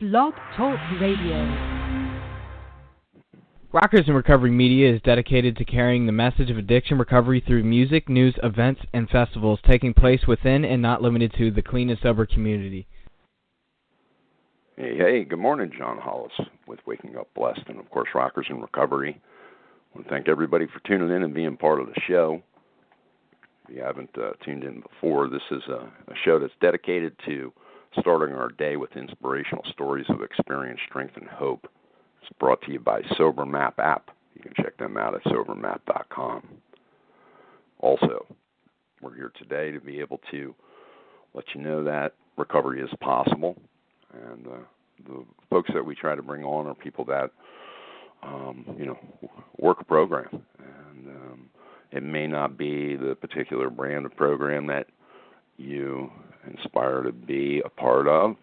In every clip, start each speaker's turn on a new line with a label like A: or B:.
A: Blog Talk Radio.
B: Rockers in Recovery Media is dedicated to carrying the message of addiction recovery through music, news, events, and festivals taking place within and not limited to the clean and sober community.
C: Hey, good morning, John Hollis with Waking Up Blessed, and of course, Rockers in Recovery. I want to thank everybody for tuning in and being part of the show. If you haven't tuned in before, this is a show that's dedicated to starting our day with inspirational stories of experience, strength, and hope. It's brought to you by SoberMap app. You can check them out at SoberMap.com. Also, we're here today to be able to let you know that recovery is possible. And the folks that we try to bring on are people that, work a program. And it may not be the particular brand of program that you inspire to be a part of,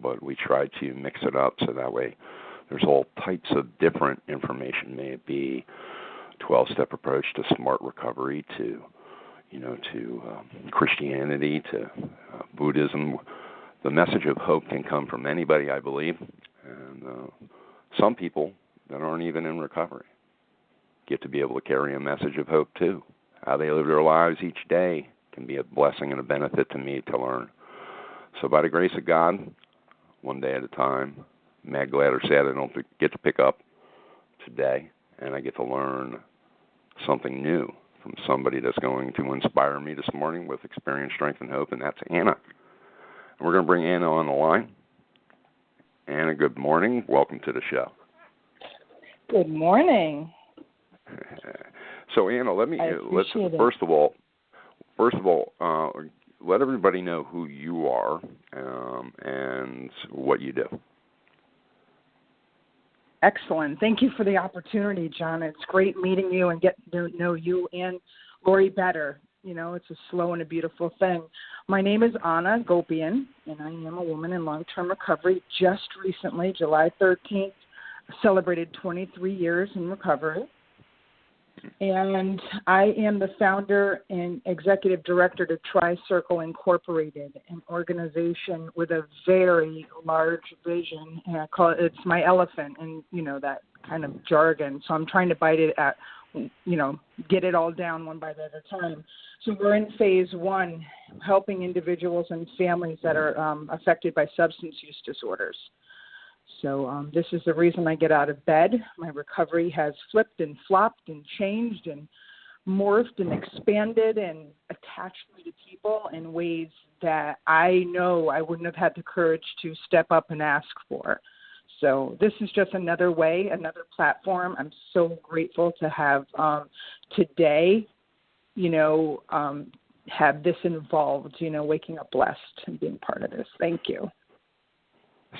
C: but we try to mix it up so that way there's all types of different information. May it be 12-step approach to smart recovery, to Christianity, to Buddhism. The message of hope can come from anybody, I believe, and some people that aren't even in recovery get to be able to carry a message of hope too. How they live their lives each day can be a blessing and a benefit to me to learn. So by the grace of God, one day at a time, mad, glad, or sad I don't get to pick up today, and I get to learn something new from somebody that's going to inspire me this morning with experience, strength, and hope, and that's Anna. And we're going to bring Anna on the line. Anna, good morning. Welcome to the show.
D: Good morning.
C: So Anna, let's first of all, let everybody know who you are and what you do.
D: Excellent. Thank you for the opportunity, John. It's great meeting you and getting to know you and Lori better. You know, it's a slow and a beautiful thing. My name is Anna Gopoian, and I am a woman in long-term recovery. Just recently, July 13th, celebrated 23 years in recovery. And I am the founder and executive director to Tri-Circle Incorporated, an organization with a very large vision. And I call it's my elephant, and that kind of jargon. So I'm trying to bite it at, get it all down one bite at a time. So we're in phase one, helping individuals and families that are affected by substance use disorders. So this is the reason I get out of bed. My recovery has flipped and flopped and changed and morphed and expanded and attached me to people in ways that I know I wouldn't have had the courage to step up and ask for. So this is just another way, another platform. I'm so grateful to have today, have this involved, Waking Up Blessed and being part of this. Thank you.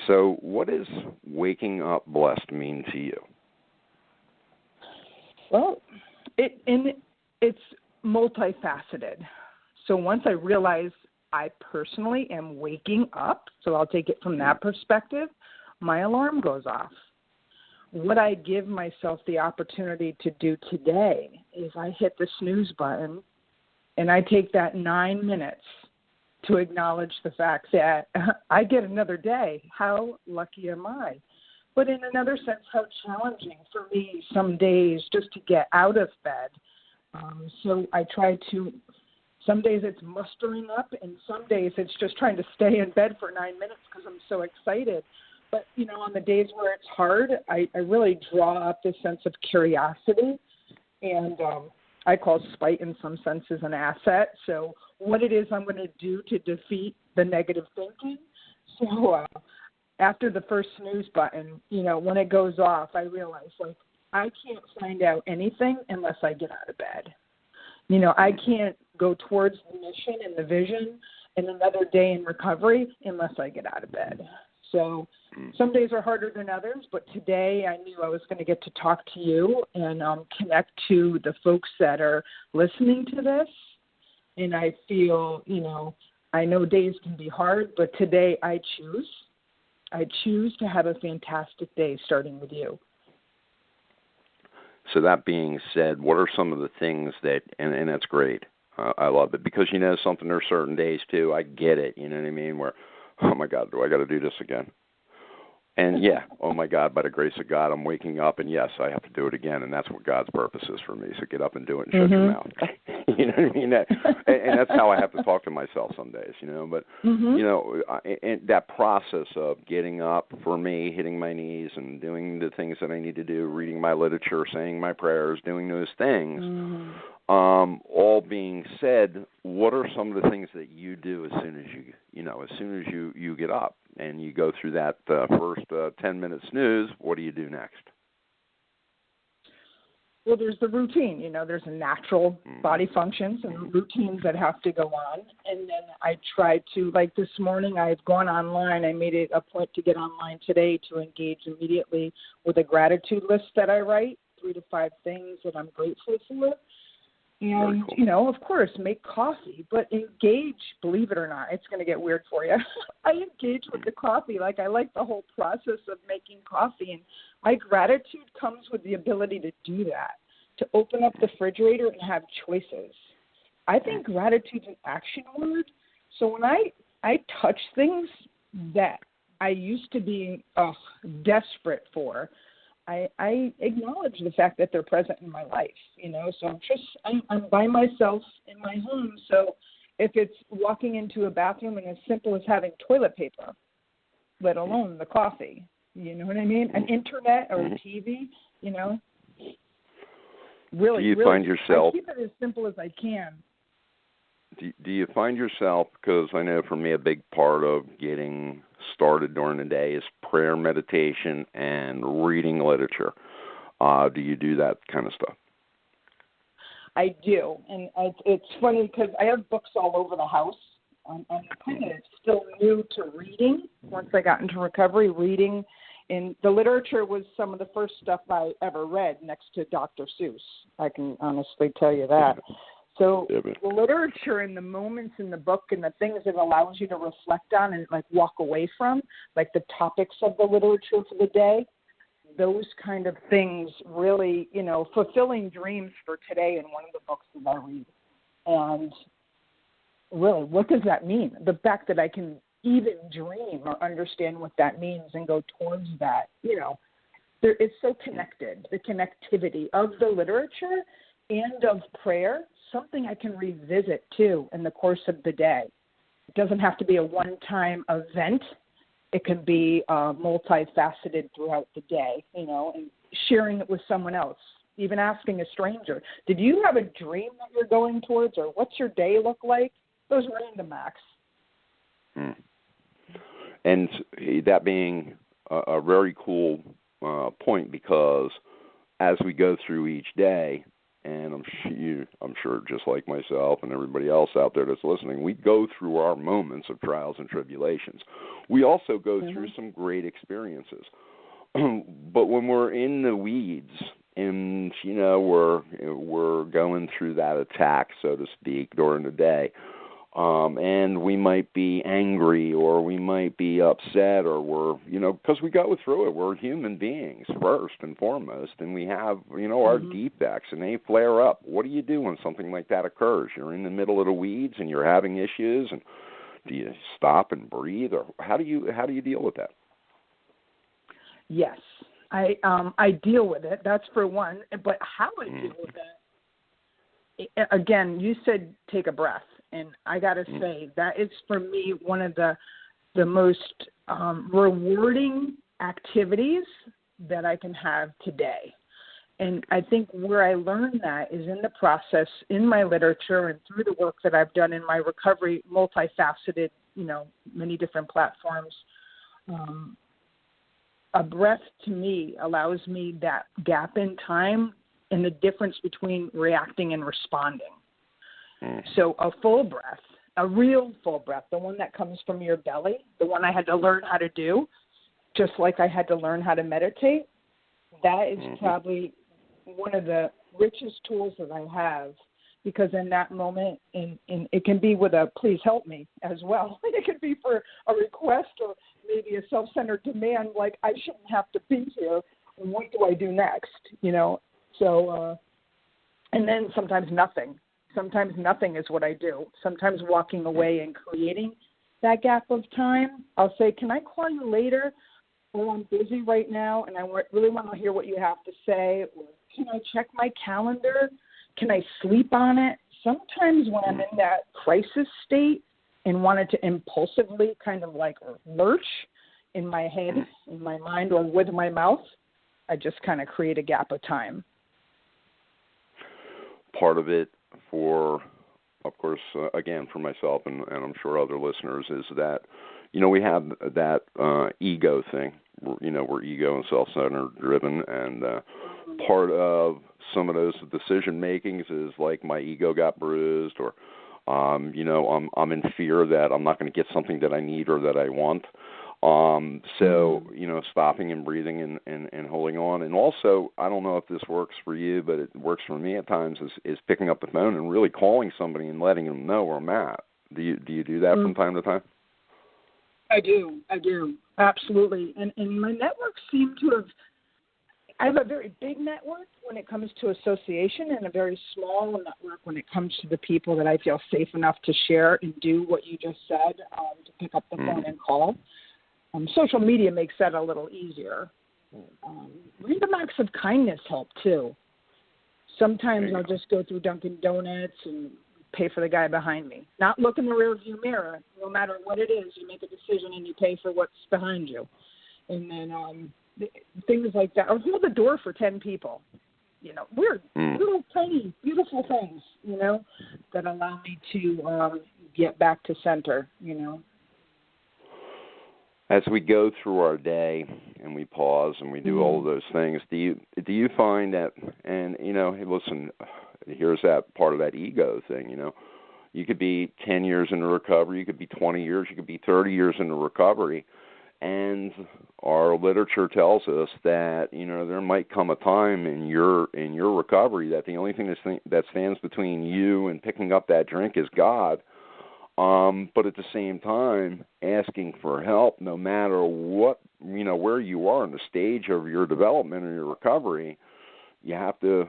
C: So what does waking up blessed mean to you?
D: Well, it's multifaceted. So once I realize I personally am waking up, so I'll take it from that perspective, my alarm goes off. What I give myself the opportunity to do today is I hit the snooze button and I take that 9 minutes to acknowledge the fact that I get another day. How lucky am I? But in another sense, how challenging for me some days just to get out of bed. So I try to, some days it's mustering up, and some days it's just trying to stay in bed for 9 minutes because I'm so excited. But, on the days where it's hard, I really draw up this sense of curiosity, and I call spite in some senses an asset. So what it is I'm going to do to defeat the negative thinking. So after the first snooze button, when it goes off, I realize, I can't find out anything unless I get out of bed. I can't go towards the mission and the vision in another day in recovery unless I get out of bed. So some days are harder than others, but today I knew I was going to get to talk to you and connect to the folks that are listening to this. And I feel, I know days can be hard, but today I choose to have a fantastic day starting with you.
C: So that being said, what are some of the things that, and that's great, I love it, because something, there are certain days too, I get it, you know what I mean, where, oh my God, do I got to do this again? And yeah, oh my God, by the grace of God, I'm waking up, and yes, I have to do it again, and that's what God's purpose is for me. So get up and do it and shut your mouth. You know what I mean? And that's how I have to talk to myself some days, But, and that process of getting up for me, hitting my knees and doing the things that I need to do, reading my literature, saying my prayers, doing those things, all being said, what are some of the things that you do as soon as you get up and you go through that first 10-minute snooze? What do you do next?
D: Well, there's the routine. There's a natural body functions and routines that have to go on. And then I try to, like this morning, I've gone online. I made it a point to get online today to engage immediately with a gratitude list that I write, 3 to 5 things that I'm grateful for. And,
C: cool.
D: Of course, make coffee, but engage, believe it or not, it's going to get weird for you. I engage with the coffee. I like the whole process of making coffee. And my gratitude comes with the ability to do that, to open up the refrigerator and have choices. I think gratitude's an action word. So when I touch things that I used to be desperate for, I acknowledge the fact that they're present in my life, So I'm by myself in my home. So if it's walking into a bathroom and as simple as having toilet paper, let alone the coffee, you know what I mean? An internet or a TV, Really,
C: do you find yourself?
D: I keep it as simple as I can.
C: Do you find yourself, because I know for me a big part of getting started during the day is prayer, meditation, and reading literature. Do you do that kind of stuff?
D: I do, and it's funny because I have books all over the house. I'm kind of still new to reading. Once I got into recovery, reading, and the literature was some of the first stuff I ever read next to Dr. Seuss. I can honestly tell you that. So the literature and the moments in the book and the things it allows you to reflect on and walk away from, the topics of the literature for the day, those kind of things really, fulfilling dreams for today in one of the books that I read. And really, what does that mean? The fact that I can even dream or understand what that means and go towards that, it's so connected, the connectivity of the literature and of prayer, something I can revisit too in the course of the day. It doesn't have to be a one-time event. It can be multifaceted throughout the day, and sharing it with someone else, even asking a stranger, did you have a dream that you're going towards, or what's your day look like? Those random acts.
C: And that being a very cool point, because as we go through each day, and I'm sure just like myself and everybody else out there that's listening, we go through our moments of trials and tribulations. We also go through some great experiences. But when we're in the weeds and, we're going through that attack, so to speak, during the day, and we might be angry or we might be upset or we're, because we go through it. We're human beings first and foremost, and we have, our defects, and they flare up. What do you do when something like that occurs? You're in the middle of the weeds and you're having issues, and do you stop and breathe, or how do you deal with that?
D: Yes, I deal with it. That's for one. But how I deal with it, again, you said take a breath. And I got to say, that is, for me, one of the most rewarding activities that I can have today. And I think where I learned that is in the process, in my literature and through the work that I've done in my recovery, multifaceted, many different platforms. A breath, to me, allows me that gap in time and the difference between reacting and responding. So a full breath, a real full breath, the one that comes from your belly, the one I had to learn how to do, just like I had to learn how to meditate, that is probably one of the richest tools that I have, because in that moment, and it can be with a please help me as well. It could be for a request or maybe a self-centered demand, like I shouldn't have to be here. What do I do next? So, and then sometimes nothing. Sometimes nothing is what I do. Sometimes walking away and creating that gap of time. I'll say, can I call you later? or I'm busy right now and I really want to hear what you have to say, or can I check my calendar? Can I sleep on it? Sometimes when I'm in that crisis state and wanted to impulsively kind of like lurch in my head, in my mind, or with my mouth, I just kind of create a gap of time.
C: Part of it for, of course, again, for myself and I'm sure other listeners, is that, we have that ego thing. We're ego and self-centered driven, and part of some of those decision makings is like my ego got bruised, or I'm in fear that I'm not going to get something that I need or that I want. So stopping and breathing and holding on. And also, I don't know if this works for you, but it works for me at times, is picking up the phone and really calling somebody and letting them know where I'm at. Do you do that from time to time?
D: I do, absolutely. And my networks seem to have, I have a very big network when it comes to association, and a very small network when it comes to the people that I feel safe enough to share and do what you just said, to pick up the phone and call. Social media makes that a little easier. Random acts of kindness help too. Sometimes I'll just go through Dunkin' Donuts and pay for the guy behind me. Not look in the rearview mirror. No matter what it is, you make a decision and you pay for what's behind you. And then things like that. Or hold the door for 10 people. Weird, little tiny, beautiful things, that allow me to get back to center,
C: As we go through our day and we pause and we do all of those things, do you find that, and, hey, listen, here's that part of that ego thing, you could be 10 years into recovery, you could be 20 years, you could be 30 years into recovery, and our literature tells us that, there might come a time in your recovery that the only thing that stands between you and picking up that drink is God. But at the same time, asking for help, no matter what, where you are in the stage of your development or your recovery, you have to,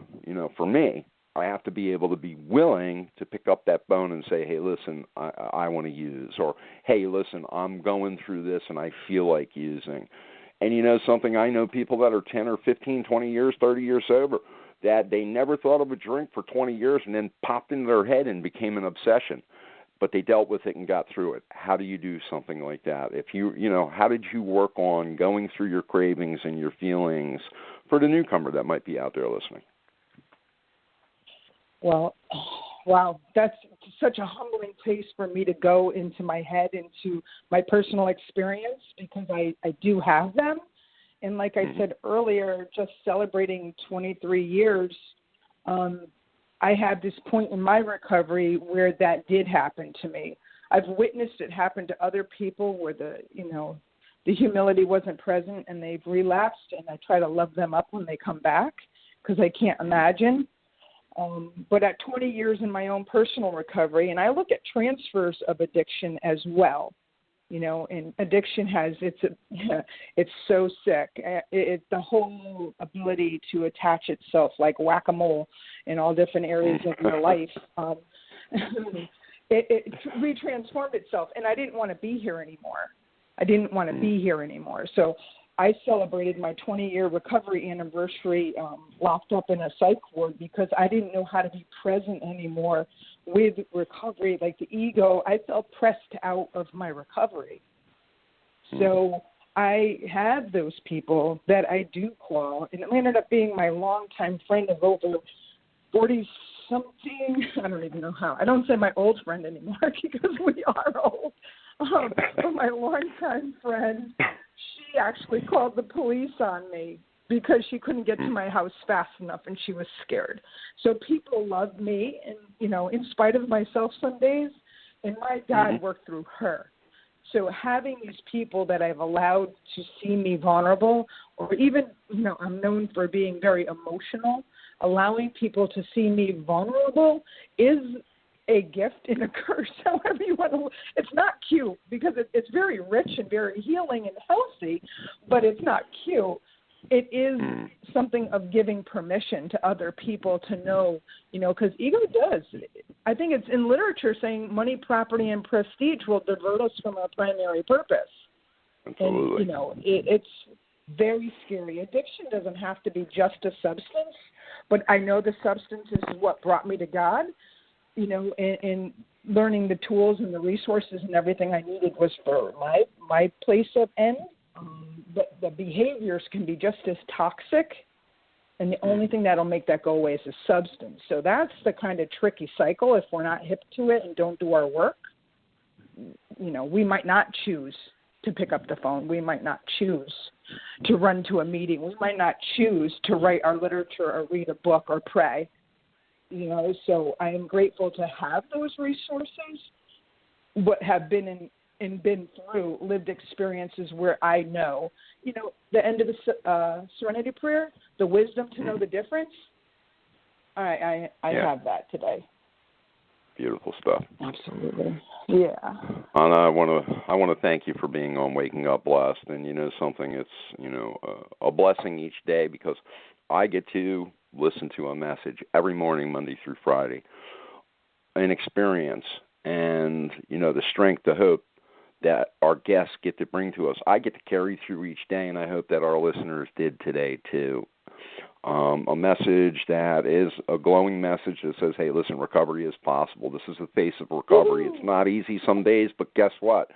C: for me, I have to be able to be willing to pick up that phone and say, hey, listen, I want to use, or, hey, listen, I'm going through this and I feel like using. And something, I know people that are 10 or 15, 20 years, 30 years sober, that they never thought of a drink for 20 years and then popped into their head and became an obsession. But they dealt with it and got through it. How do you do something like that? If how did you work on going through your cravings and your feelings for the newcomer that might be out there listening?
D: Well, wow, that's such a humbling place for me to go into my head, into my personal experience, because I do have them. And like I said earlier, just celebrating 23 years, I had this point in my recovery where that did happen to me. I've witnessed it happen to other people where the humility wasn't present and they've relapsed, and I try to love them up when they come back because I can't imagine. But at 20 years in my own personal recovery, and I look at transfers of addiction as well, and addiction has, it's so sick. It's the whole ability to attach itself like whack-a-mole in all different areas of your life. It retransformed itself, and I didn't want to be here anymore. So I celebrated my 20-year recovery anniversary locked up in a psych ward because I didn't know how to be present anymore with recovery. Like the ego, I felt pressed out of my recovery. So I had those people that I do call, and it ended up being my longtime friend of over 40-something. I don't even know how. I don't say my old friend anymore because we are old. But my longtime friend, she actually called the police on me because she couldn't get to my house fast enough and she was scared. So people love me, and in spite of myself some days, and my God worked through her. So having these people that I've allowed to see me vulnerable, or even, I'm known for being very emotional, allowing people to see me vulnerable is a gift and a curse, however you want to. It's not cute because it's very rich and very healing and healthy, but it's not cute. It is something of giving permission to other people to know, because ego does. I think it's in literature saying money, property, and prestige will divert us from our primary purpose.
C: Absolutely.
D: And, it's very scary. Addiction doesn't have to be just a substance, but I know the substance is what brought me to God. In learning the tools and the resources and everything I needed was for my place of end. But the behaviors can be just as toxic, and the only thing that'll make that go away is the substance. So that's the kind of tricky cycle. If we're not hip to it and don't do our work, we might not choose to pick up the phone. We might not choose to run to a meeting. We might not choose to write our literature or read a book or pray. So I am grateful to have those resources, but have been through lived experiences where I know, the end of the Serenity Prayer, the wisdom to know the difference. I have that today.
C: Beautiful stuff.
D: Absolutely. Yeah.
C: And I want to thank you for being on Waking Up Blessed, and something. It's a blessing each day because I get to listen to a message every morning, Monday through Friday, an experience, and the strength, the hope that our guests get to bring to us. I get to carry through each day, and I hope that our listeners did today too. A message that is a glowing message that says, hey, listen, recovery is possible. This is the face of recovery. It's not easy some days, but guess what?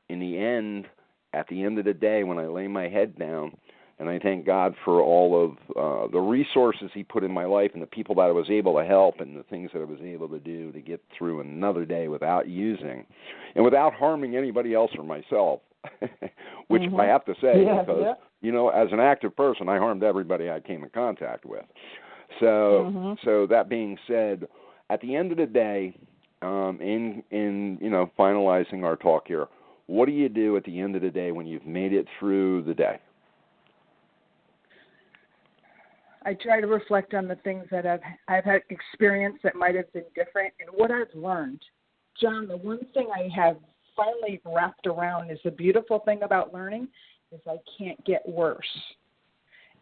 C: In the end, at the end of the day, when I lay my head down, and I thank God for all of the resources he put in my life and the people that I was able to help and the things that I was able to do to get through another day without using and without harming anybody else or myself, which I have to say because, as an active person, I harmed everybody I came in contact with. So that being said, at the end of the day, in finalizing our talk here, what do you do at the end of the day when you've made it through the day?
D: I try to reflect on the things that I've had experience that might have been different and what I've learned. John, the one thing I have finally wrapped around is the beautiful thing about learning is I can't get worse.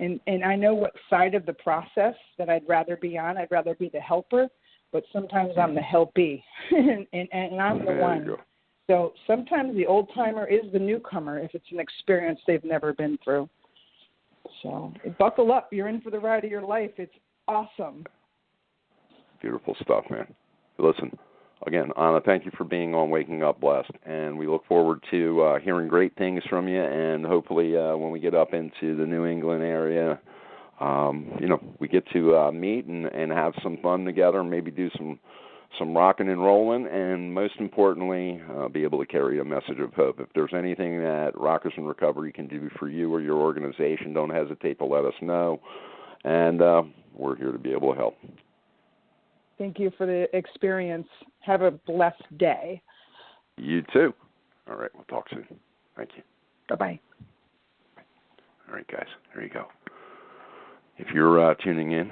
D: And I know what side of the process that I'd rather be on. I'd rather be the helper, but sometimes I'm the helpee, and I'm the one. So sometimes the old timer is the newcomer if it's an experience they've never been through. So buckle up. You're in for the ride of your life. It's awesome. Beautiful stuff, man. Listen, again, Anna, thank you for being on Waking Up Blessed, and we look forward to hearing great things from you, and hopefully when we get up into the New England area, we get to meet and have some fun together and maybe do some rocking and rolling, and most importantly, be able to carry a message of hope. If there's anything that Rockers in Recovery can do for you or your organization, don't hesitate to let us know, and we're here to be able to help. Thank you for the experience. Have a blessed day. You too. All right, we'll talk soon. Thank you. Bye-bye. All right, guys, there you go. If you're tuning in,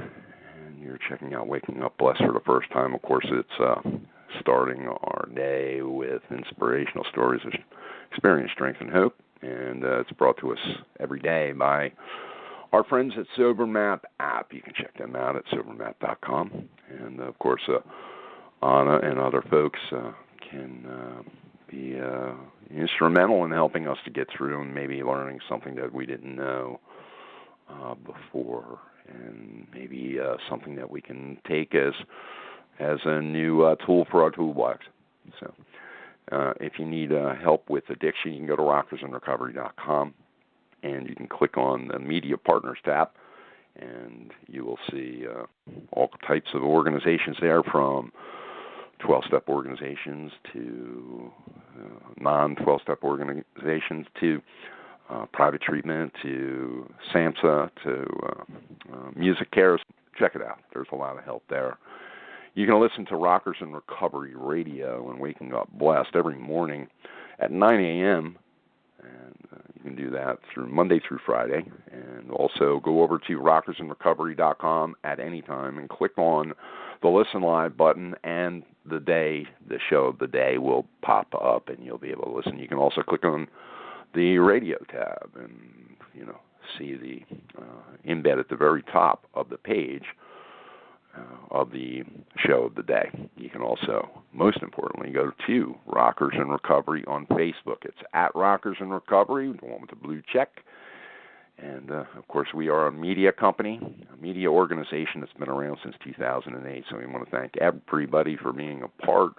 D: you're checking out Waking Up Blessed for the first time, of course, it's starting our day with inspirational stories of experience, strength, and hope, and it's brought to us every day by our friends at SoberMap app. You can check them out at SoberMap.com, and, of course, Anna and other folks can be instrumental in helping us to get through and maybe learning something that we didn't know before, and maybe something that we can take as a new tool for our toolbox. So if you need help with addiction, you can go to rockersinrecovery.com, and you can click on the Media Partners tab, and you will see all types of organizations there, from 12-step organizations to non-12-step organizations to private treatment to SAMHSA to music cares. Check it out. There's a lot of help there. You can listen to Rockers in Recovery Radio and Waking Up Blessed every morning at 9 a.m., and you can do that through Monday through Friday. And also go over to rockersinrecovery.com at any time and click on the Listen Live button, and the show of the day will pop up, and you'll be able to listen. You can also click on the radio tab and, see the embed at the very top of the page
C: of the show of the day. You can also, most importantly, go to Rockers in Recovery on Facebook. It's at Rockers in Recovery, the one with the blue check. And, of course, we are a media company, a media organization that's been around since 2008. So we want to thank everybody for being a part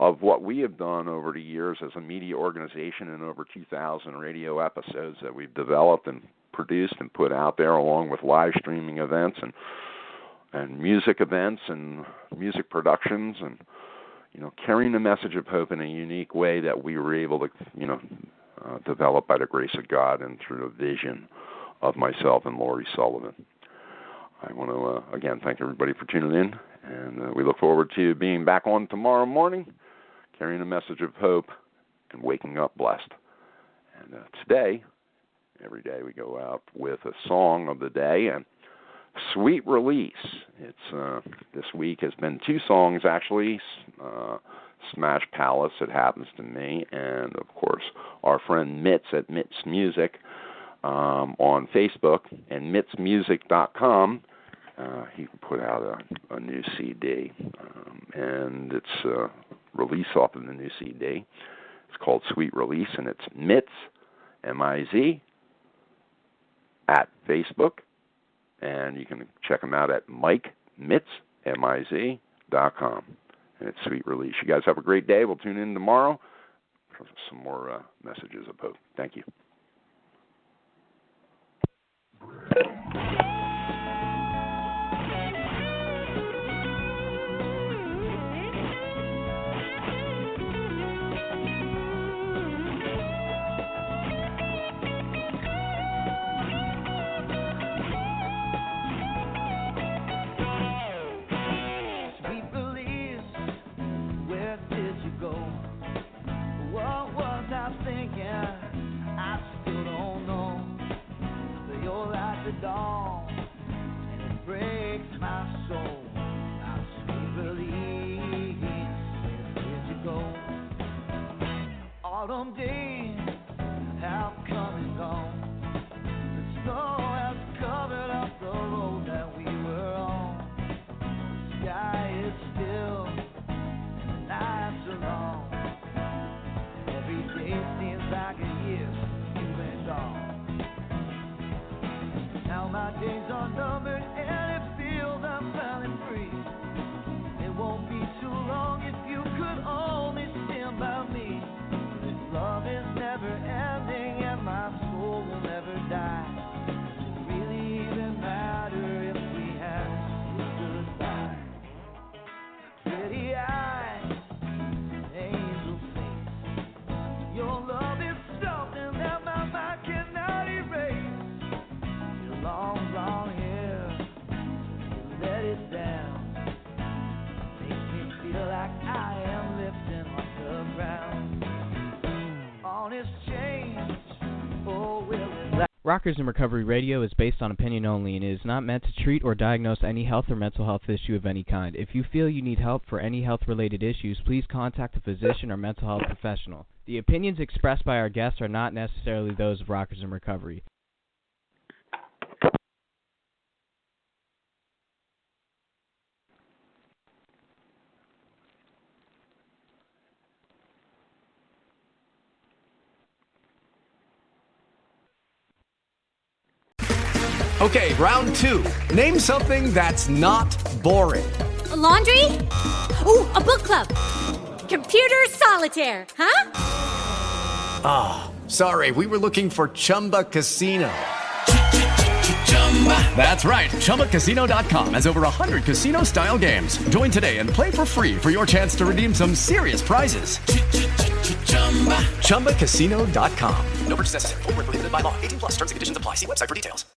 C: of what we have done over the years as a media organization, and over 2,000 radio episodes that we've developed and produced and put out there, along with live streaming events and music events and music productions, and carrying the message of hope in a unique way that we were able to develop by the grace of God and through the vision of myself and Lori Sullivan. I want to again thank everybody for tuning in, and we look forward to being back on tomorrow morning, carrying a message of hope and waking up blessed. And today, every day we go out with a song of the day, and Sweet Release. It's this week has been 2 songs actually. Smash Palace, It Happens to Me, and of course our friend Mitz at Mitz Music on Facebook and MitzMusic.com. He put out a new CD, and it's release off of the new CD. It's called Sweet Release, and it's Mitz, M-I-Z, at Facebook. And you can check them out at MikeMitz, M-I-Z.com. And it's Sweet Release. You guys have a great day. We'll tune in tomorrow for some more messages of hope. Thank you.
E: Autumn days have come and gone. The snow has covered up the road that we were on. The sky is still, and the nights are long. Every day seems like a year since you've been gone. Now my days are numbered and it feels I'm finally free. It won't be too long if you could only stand by me. Love is never ending and my soul will never die. Does it really even matter if we have to goodbye? Pretty eyes, angel face. Your love is something that my mind cannot erase. Your long, long hair, you let it down. Makes me feel like I am lifting off the ground.
B: Rockers in Recovery Radio is based on opinion only and is not meant to treat or diagnose any health or mental health issue of any kind. If you feel you need help for any health-related issues, please contact a physician or mental health professional. The opinions expressed by our guests are not necessarily those of Rockers in Recovery.
F: Okay, round 2. Name something that's not boring.
G: A laundry? Ooh, a book club. Computer solitaire, huh?
F: Ah, oh, sorry, we were looking for Chumba Casino. That's right, ChumbaCasino.com has over 100 casino-style games. Join today and play for free for your chance to redeem some serious prizes. ChumbaCasino.com. No purchase necessary. Void where prohibited by law. 18+ terms and conditions apply. See website for details.